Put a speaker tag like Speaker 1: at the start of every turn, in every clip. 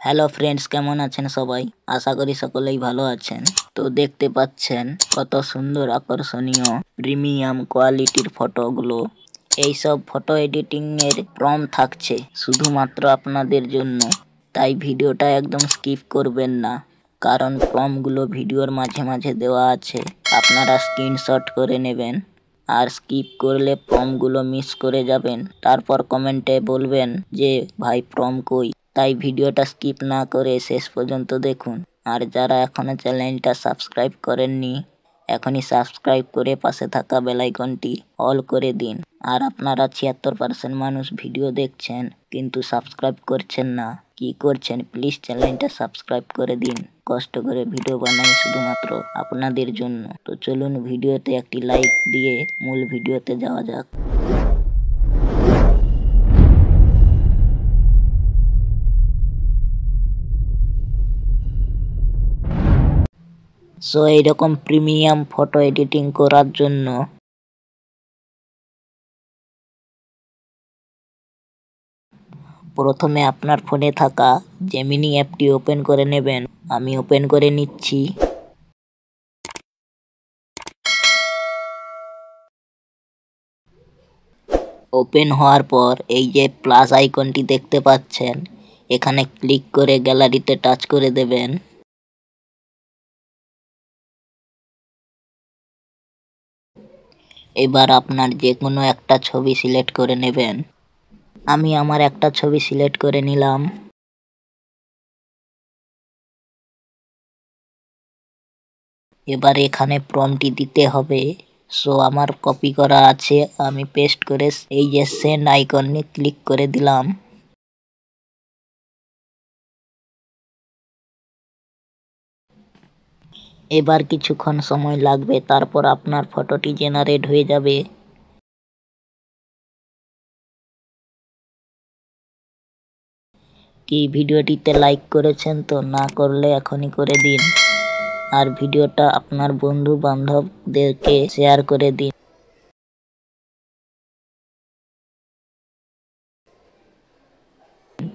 Speaker 1: Hello friends, কেমন আছেন সবাই? আশা করি সকলেই ভালো আছেন। তো দেখতে পাচ্ছেন কত সুন্দর আকর্ষণীয় প্রিমিয়াম কোয়ালিটির ফটোগুলো। এইসব ফটো এডিটিং এর প্রম থাকছে শুধুমাত্র আপনাদের জন্য, তাই ভিডিওটা একদম স্কিপ করবেন না, কারণ প্রমগুলো ভিডিওর মাঝে মাঝে দেওয়া আছে। আপনারা স্ক্রিনশট করে নেবেন, আর স্কিপ করলে প্রমগুলো মিস করে যাবেন। তারপর কমেন্টে বলবেন যে ভাই প্রম কই। তাই ভিডিওটা স্কিপ না করে শেষ পর্যন্ত দেখুন। আর যারা এখনো চ্যানেলটা সাবস্ক্রাইব করেননি, এখনই সাবস্ক্রাইব করে পাশে থাকা বেল আইকনটি অল করে দিন। আর আপনারা 76% মানুষ ভিডিও দেখছেন কিন্তু সাবস্ক্রাইব করছেন না, কি করছেন? প্লিজ চ্যানেলটা সাবস্ক্রাইব করে দিন। কষ্ট করে ভিডিও বানাই শুধুমাত্র আপনাদের জন্য। তো চলুন ভিডিওতে একটি লাইক দিয়ে মূল ভিডিওতে যাওয়া যাক। সো এইরকম প্রিমিয়াম ফটো এডিটিং করার জন্য প্রথমে আপনার ফোনে থাকা জেমিনি অ্যাপটি ওপেন করে নেবেন। আমি ওপেন করে নিচ্ছি। ওপেন হওয়ার পর এই যে প্লাস আইকনটি দেখতে পাচ্ছেন, এখানে ক্লিক করে গ্যালারিতে টাচ করে দেবেন। এবার আপনার যে কোনো একটা ছবি সিলেক্ট করে নেবেন। আমি আমার একটা ছবি সিলেক্ট করে নিলাম। এবার এখানে প্রম্পটটি দিতে হবে। সো আমার কপি করা আছে, আমি পেস্ট করে এই যে সেন্ড আইকনে ক্লিক করে দিলাম। এবার কিছুক্ষণ সময় লাগবে, তারপর আপনার ফটোটি জেনারেট হয়ে যাবে। কি ভিডিওটিতে লাইক করেছেন? তো না করলে এখনই করে দিন। আর ভিডিওটা আপনার বন্ধু বান্ধবদেরকে শেয়ার করে দিন।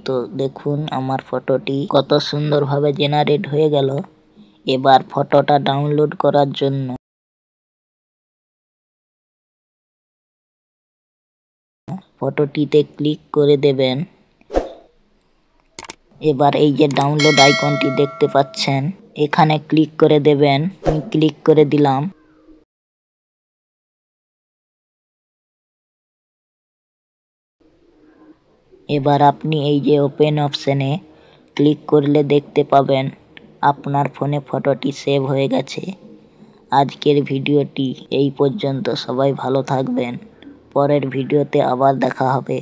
Speaker 1: তো দেখুন আমার ফটোটি কত সুন্দরভাবে জেনারেট হয়ে গেল। এবার ফটোটা ডাউনলোড করার জন্য ফটোটিতে ক্লিক করে দেবেন। এবার এই যে ডাউনলোড আইকনটি দেখতে পাচ্ছেন, এখানে ক্লিক করে দেবেন। আমি ক্লিক করে দিলাম। এবার আপনি এই যে ওপেন অপশনে ক্লিক করলে দেখতে পাবেন আপনার ফোনে ফটোটি সেভ হয়ে গেছে। আজকের ভিডিওটি এই পর্যন্ত। সবাই ভালো থাকবেন। পরের ভিডিওতে আবার দেখা হবে।